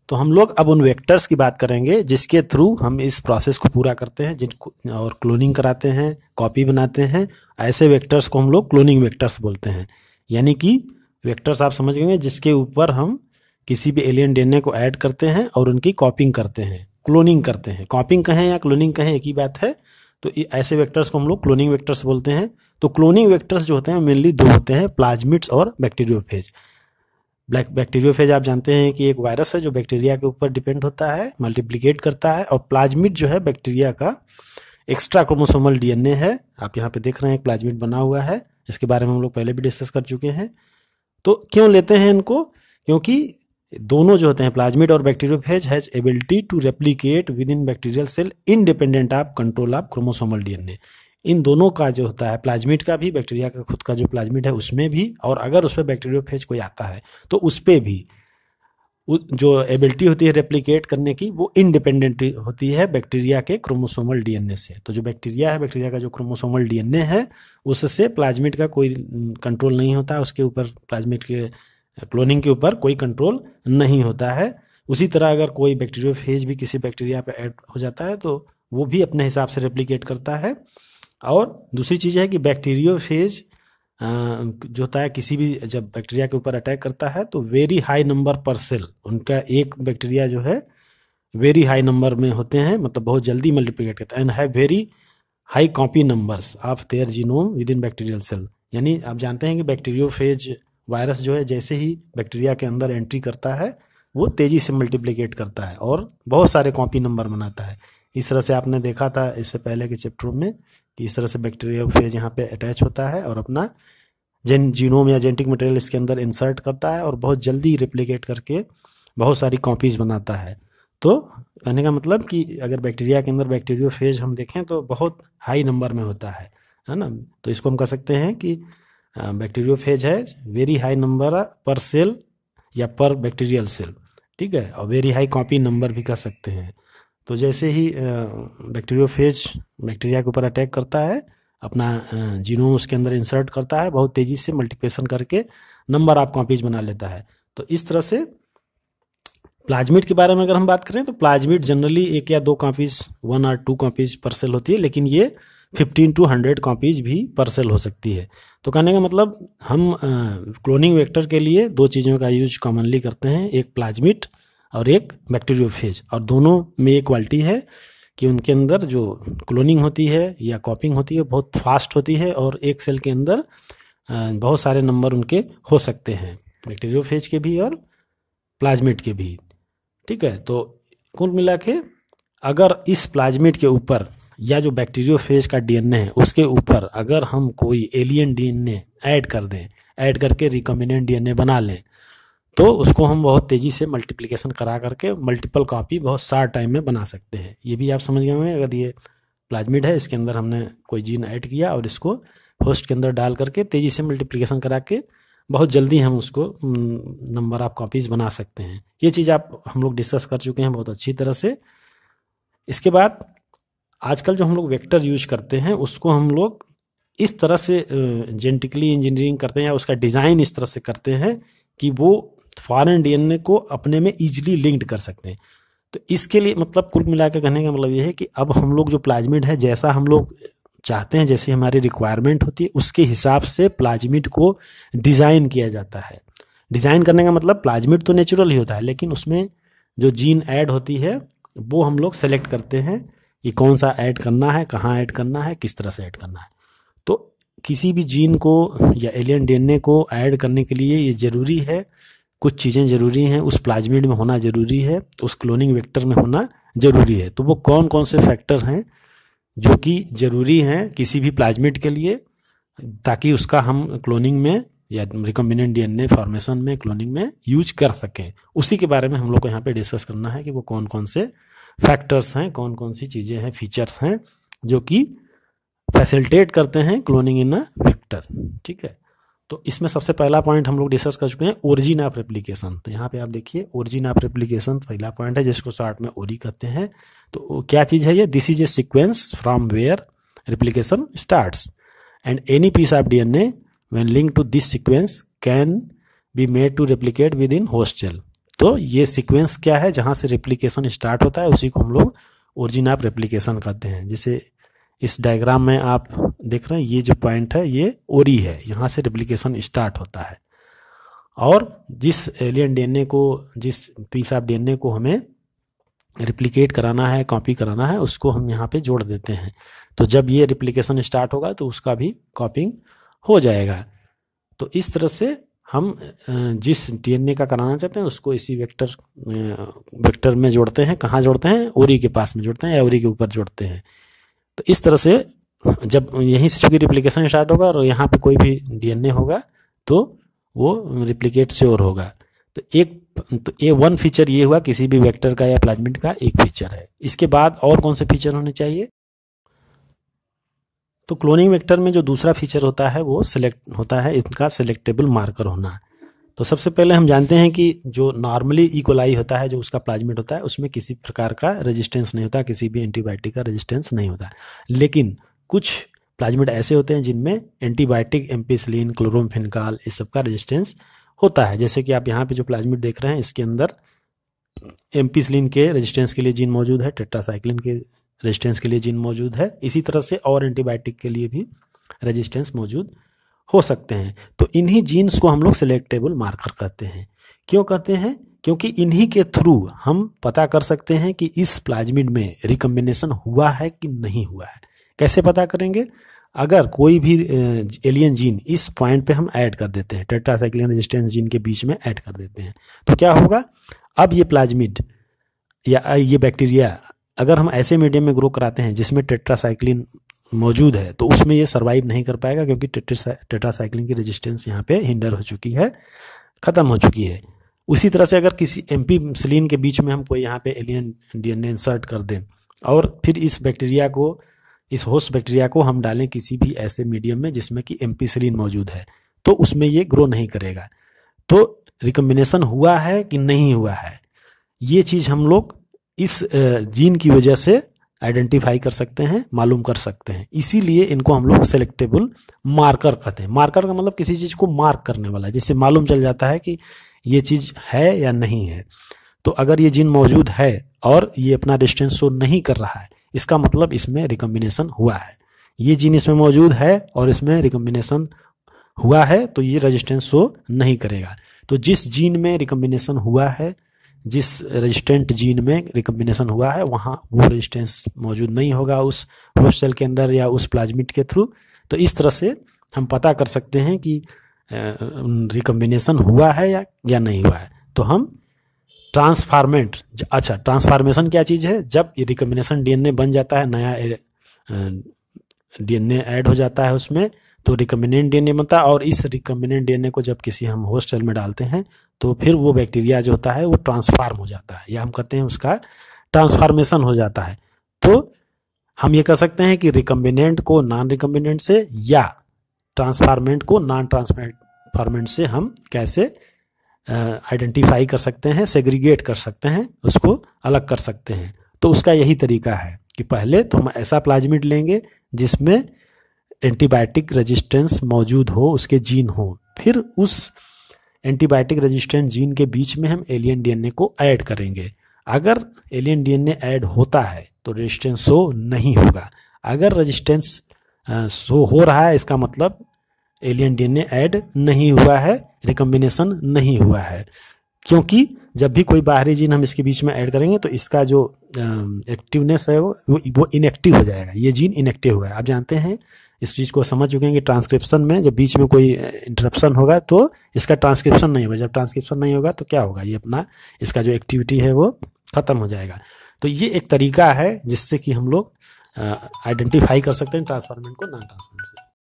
तो हम लोग अब उन वेक्टर्स की बात करेंगे जिसके थ्रू हम इस प्रोसेस को पूरा करते हैं, जिनको और क्लोनिंग कराते हैं, कॉपी बनाते हैं। ऐसे वेक्टर्स को हम लोग क्लोनिंग वेक्टर्स बोलते हैं। यानी कि वेक्टर्स आप समझ गए जिसके ऊपर हम किसी भी एलियन डीएनए को ऐड करते हैं और उनकी कॉपिंग करते हैं, क्लोनिंग करते हैं। कॉपिंग कहें या क्लोनिंग कहें एक ही बात है। तो ऐसे वेक्टर्स को हम लोग क्लोनिंग वेक्टर्स बोलते हैं। तो क्लोनिंग वेक्टर्स जो होते हैं मेनली दो होते हैं, प्लाज्मिड्स और बैक्टीरियोफेज। बैक्टीरियोफेज आप जानते हैं कि एक वायरस है जो बैक्टीरिया के ऊपर डिपेंड होता है, मल्टीप्लिकेट करता है। और प्लाज्मिड जो है बैक्टीरिया का एक्स्ट्रा क्रोमोसोमल डीएनए है। आप यहाँ पे देख रहे हैं एक प्लाज्मिड बना हुआ है, इसके बारे में हम लोग पहले भी डिस्कस कर चुके हैं। तो क्यों लेते हैं इनको? क्योंकि दोनों जो होते हैं प्लाज्मिड और bacteriophage has ability to replicate within bacterial cell independent of control of chromosomal DNA. इन दोनों का जो होता है, प्लाज्मिड का भी, बैक्टीरिया का खुद का जो प्लाज्मिड है उसमें भी, और अगर उस पर बैक्टीरियोफेज कोई आता है तो उस पर भी जो एबिलिटी होती है रेप्लिकेट करने की, वो इंडिपेंडेंट होती है बैक्टीरिया के क्रोमोसोमल डीएनए से। तो जो बैक्टीरिया है, बैक्टीरिया का जो क्रोमोसोमल डीएनए है उससे प्लाज्मिड का कोई कंट्रोल नहीं होता, उसके ऊपर प्लाज्मिड के क्लोनिंग के ऊपर कोई कंट्रोल नहीं होता है। उसी तरह अगर कोई बैक्टीरियोफेज भी किसी बैक्टीरिया पे ऐड हो जाता है तो वो भी अपने हिसाब से रेप्लिकेट करता है। और दूसरी चीज़ है कि बैक्टीरियोफेज जो होता है किसी भी जब बैक्टीरिया के ऊपर अटैक करता है तो वेरी हाई नंबर पर सेल, उनका एक बैक्टीरिया जो है वेरी हाई नंबर में होते हैं, मतलब बहुत जल्दी मल्टीप्लिकेट करता है, and have very high copy numbers of their genome within bacterial cell. यानी आप जानते हैं कि बैक्टीरियोफेज वायरस जो है जैसे ही बैक्टीरिया के अंदर एंट्री करता है वो तेजी से मल्टीप्लिकेट करता है और बहुत सारे कॉपी नंबर बनाता है। इस तरह से आपने देखा था इससे पहले के चैप्टर में कि इस तरह से बैक्टीरियोफेज यहाँ पे अटैच होता है और अपना जीनोम या जेनेटिक मटेरियल इसके अंदर इंसर्ट करता है और बहुत जल्दी रेप्लिकेट करके बहुत सारी कॉपीज बनाता है। तो कहने का मतलब कि अगर बैक्टीरिया के अंदर बैक्टीरियोफेज हम देखें तो बहुत हाई नंबर में होता है ना। तो इसको हम कह सकते हैं कि बैक्टीरियोफेज है वेरी हाई नंबर पर सेल या पर बैक्टीरियल सेल, ठीक है, और वेरी हाई कॉपी नंबर भी कह सकते हैं। तो जैसे ही बैक्टीरियोफेज बैक्टीरिया के ऊपर अटैक करता है, अपना जीनोम उसके अंदर इंसर्ट करता है, बहुत तेजी से मल्टीप्लिकेशन करके नंबर ऑफ कॉपीज बना लेता है। तो इस तरह से प्लाज्मिड के बारे में अगर हम बात करें तो प्लाज्मिड जनरली 1 या 2 कॉपीज, 1 और 2 कॉपीज पर सेल होती है, लेकिन ये 15 to 100 कॉपीज भी पर सेल हो सकती है। तो कहने का मतलब हम क्लोनिंग वेक्टर के लिए 2 चीज़ों का यूज कॉमनली करते हैं, एक प्लाज्मिड और एक बैक्टीरियोफेज। और दोनों में एक क्वालिटी है कि उनके अंदर जो क्लोनिंग होती है या कॉपिंग होती है बहुत फास्ट होती है और एक सेल के अंदर बहुत सारे नंबर उनके हो सकते हैं, बैक्टीरियोफेज के भी और प्लाज्मिड के भी, ठीक है। तो कुल मिला के अगर इस प्लाज्मिड के ऊपर या जो बैक्टीरियोफेज का डीएनए है उसके ऊपर अगर हम कोई एलियन डीएनए ऐड कर दें, ऐड करके रिकॉम्बिनेंट डीएनए बना लें, तो उसको हम बहुत तेज़ी से मल्टीप्लिकेशन करा करके मल्टीपल कॉपी बहुत शॉर्ट टाइम में बना सकते हैं। ये भी आप समझ गए होंगे। अगर ये प्लाज्मिड है, इसके अंदर हमने कोई जीन ऐड किया और इसको होस्ट के अंदर डाल करके तेज़ी से मल्टीप्लिकेशन करा के बहुत जल्दी हम उसको नंबर ऑफ कॉपीज़ बना सकते हैं। ये चीज़ हम लोग डिस्कस कर चुके हैं बहुत अच्छी तरह से। इसके बाद आजकल जो हम लोग वेक्टर यूज करते हैं उसको हम लोग इस तरह से जेनेटिकली इंजीनियरिंग करते हैं या उसका डिज़ाइन इस तरह से करते हैं कि वो फॉरेन डीएनए को अपने में इजीली लिंक्ड कर सकते हैं। तो इसके लिए मतलब कुल मिला के कहने का मतलब ये है कि अब हम लोग जो प्लाज्मिड है जैसा हम लोग चाहते हैं, जैसी हमारी रिक्वायरमेंट होती है उसके हिसाब से प्लाज्मिड को डिज़ाइन किया जाता है। डिज़ाइन करने का मतलब प्लाज्मिड तो नेचुरल ही होता है, लेकिन उसमें जो जीन ऐड होती है वो हम लोग सेलेक्ट करते हैं कि कौन सा ऐड करना है, कहाँ ऐड करना है, किस तरह से ऐड करना है। तो किसी भी जीन को या एलियन डीएनए को ऐड करने के लिए ये ज़रूरी है, कुछ चीज़ें ज़रूरी हैं, उस प्लाज्मिड में होना ज़रूरी है, उस क्लोनिंग वेक्टर में होना ज़रूरी है। तो वो कौन कौन से फैक्टर हैं जो कि ज़रूरी हैं किसी भी प्लाज्मिड के लिए, ताकि उसका हम क्लोनिंग में या रिकॉम्बिनेंट डीएनए फॉर्मेशन में, क्लोनिंग में यूज कर सकें। उसी के बारे में हम लोग को यहाँ पे डिस्कस करना है कि वो कौन कौन से फैक्टर्स हैं, कौन कौन सी चीज़ें हैं, फीचर्स हैं जो कि फैसिलिटेट करते हैं क्लोनिंग इन अ वेक्टर, ठीक है। तो इसमें सबसे पहला पॉइंट हम लोग डिस्कस कर चुके हैं, ओरिजिन ऑफ रेप्लिकेशन। तो यहाँ पे आप देखिए ओरिजिन ऑफ रेप्लिकेशन पहला पॉइंट है जिसको शॉर्ट में ओरी कहते हैं। तो क्या चीज़ है ये? This is a sequence from where replication starts and any piece of DNA when linked to this sequence can be made to replicate within host cell. तो ये सीक्वेंस क्या है, जहाँ से रेप्लिकेशन स्टार्ट होता है उसी को हम लोग ओरिजिन ऑफ रेप्लिकेशन कहते हैं। जैसे इस डायग्राम में आप देख रहे हैं, ये जो पॉइंट है ये ओरी है, यहाँ से रेप्लिकेशन स्टार्ट होता है। और जिस एलियन डीएनए को, जिस पीस ऑफ डीएनए को हमें रिप्लिकेट कराना है, कॉपी कराना है, उसको हम यहाँ पे जोड़ देते हैं। तो जब ये रिप्लिकेशन स्टार्ट होगा तो उसका भी कॉपिंग हो जाएगा। तो इस तरह से हम जिस डीएनए का कराना चाहते हैं उसको इसी वेक्टर में जोड़ते हैं। कहाँ जोड़ते हैं? ओरी के पास में जोड़ते हैं या ओरी के ऊपर जोड़ते हैं। तो इस तरह से जब यहीं से चूंकि रिप्लिकेशन स्टार्ट होगा और यहाँ पे कोई भी डीएनए होगा तो वो रिप्लिकेट श्योर होगा। तो ये वन फीचर ये हुआ किसी भी वेक्टर का या प्लाज्मिड का एक फीचर है। इसके बाद और कौन से फीचर होने चाहिए? तो क्लोनिंग वेक्टर में जो दूसरा फीचर होता है वो सिलेक्ट होता है इनका सिलेक्टेबल मार्कर होना। तो सबसे पहले हम जानते हैं कि जो नॉर्मली इकोलाई होता है, जो उसका प्लाज्मिड होता है, उसमें किसी प्रकार का रेजिस्टेंस नहीं होता, किसी भी एंटीबायोटिक का रेजिस्टेंस नहीं होता। लेकिन कुछ प्लाज्मिड ऐसे होते हैं जिनमें एंटीबायोटिक, एम्पिसिलिन, क्लोरोमफेनिकॉल, इस सब का रेजिस्टेंस होता है। जैसे कि आप यहाँ पे जो प्लाज्मिड देख रहे हैं इसके अंदर एम्पिसिलिन के रेजिस्टेंस के लिए जीन मौजूद है, टेट्रासाइक्लिन के रेजिस्टेंस के लिए जीन मौजूद है। इसी तरह से और एंटीबायोटिक के लिए भी रेजिस्टेंस मौजूद हो सकते हैं। तो इन्हीं जीन्स को हम लोग सिलेक्टेबल मार्कर कहते हैं। क्यों कहते हैं? क्योंकि इन्हीं के थ्रू हम पता कर सकते हैं कि इस प्लाज्मिड में रिकम्बिनेशन हुआ है कि नहीं हुआ है। कैसे पता करेंगे? अगर कोई भी एलियन जीन इस पॉइंट पे हम ऐड कर देते हैं, टेट्रासाइक्लिन रेजिस्टेंस जीन के बीच में ऐड कर देते हैं, तो क्या होगा? अब ये प्लाज्मिड या ये बैक्टीरिया अगर हम ऐसे मीडियम में ग्रो कराते हैं जिसमें टेट्रासाइक्लिन मौजूद है तो उसमें ये सर्वाइव नहीं कर पाएगा, क्योंकि टेट्रासाइक्लिन की रेजिस्टेंस यहाँ पे हिंडर हो चुकी है, खत्म हो चुकी है। उसी तरह से अगर किसी एम्पिसिलिन के बीच में हम कोई यहाँ पे एलियन डीएनए इंसर्ट कर दें और फिर इस बैक्टीरिया को, इस होस्ट बैक्टीरिया को हम डालें किसी भी ऐसे मीडियम में जिसमें कि एम्पिसिलिन मौजूद है, तो उसमें ये ग्रो नहीं करेगा। तो रिकम्बिनेशन हुआ है कि नहीं हुआ है, ये चीज़ हम लोग इस जीन की वजह से आइडेंटिफाई कर सकते हैं, मालूम कर सकते हैं। इसीलिए इनको हम लोग सेलेक्टेबल मार्कर कहते हैं। मार्कर का मतलब किसी चीज़ को मार्क करने वाला, जिससे मालूम चल जाता है कि ये चीज़ है या नहीं है। तो अगर ये जीन मौजूद है और ये अपना डिस्टेंस शो नहीं कर रहा है, इसका मतलब इसमें रिकम्बिनेशन हुआ है। ये जीन इसमें मौजूद है और इसमें रिकम्बिनेशन हुआ है तो ये रेजिस्टेंस शो नहीं करेगा। तो जिस जीन में रिकम्बिनेशन हुआ है, जिस रेजिस्टेंट जीन में रिकम्बिनेशन हुआ है, वहाँ वो रेजिस्टेंस मौजूद नहीं होगा उस होस्ट सेल के अंदर या उस प्लाज्मिड के थ्रू। तो इस तरह से हम पता कर सकते हैं कि रिकम्बिनेशन हुआ है या नहीं हुआ है। तो हम ट्रांसफॉर्मेशन क्या चीज़ है? जब ये रिकम्बिनेशन डीएनए बन जाता है, नया डीएनए ऐड हो जाता है उसमें, तो रिकम्बिनेंट डीएनए बनता है। और इस रिकम्बिनेंट डीएनए को जब किसी हम होस्ट सेल में डालते हैं तो फिर वो बैक्टीरिया जो होता है वो ट्रांसफॉर्म हो जाता है, या हम कहते हैं उसका ट्रांसफॉर्मेशन हो जाता है। तो हम ये कह सकते हैं कि रिकम्बिनेंट को नॉन रिकम्बिनेंट से या ट्रांसफॉर्मेंट को नॉन ट्रांसफॉर्मेंट से हम कैसे आइडेंटिफाई कर सकते हैं, सेग्रीगेट कर सकते हैं, उसको अलग कर सकते हैं। तो उसका यही तरीका है कि पहले तो हम ऐसा प्लाज्मिड लेंगे जिसमें एंटीबायोटिक रेजिस्टेंस मौजूद हो, उसके जीन हो, फिर उस एंटीबायोटिक रेजिस्टेंट जीन के बीच में हम एलियन डीएनए को ऐड करेंगे। अगर एलियन डीएनए ऐड होता है तो रेजिस्टेंस शो नहीं होगा। अगर रेजिस्टेंस शो हो रहा है, इसका मतलब एलियन डीएनए ऐड नहीं हुआ है, रिकम्बिनेशन नहीं हुआ है। क्योंकि जब भी कोई बाहरी जीन हम इसके बीच में ऐड करेंगे तो इसका जो एक्टिवनेस है वो इनएक्टिव हो जाएगा, ये जीन इनएक्टिव होगा। आप जानते हैं, इस चीज़ को समझ चुके हैं कि ट्रांसक्रिप्शन में जब बीच में कोई इंटरप्शन होगा तो इसका ट्रांसक्रिप्शन नहीं होगा। जब ट्रांसक्रिप्शन नहीं होगा तो क्या होगा? ये अपना इसका जो एक्टिविटी है वो खत्म हो जाएगा। तो ये एक तरीका है जिससे कि हम लोग आइडेंटिफाई कर सकते हैं ट्रांसफॉर्मेंट को नॉन ट्रांसफॉर्मेंट।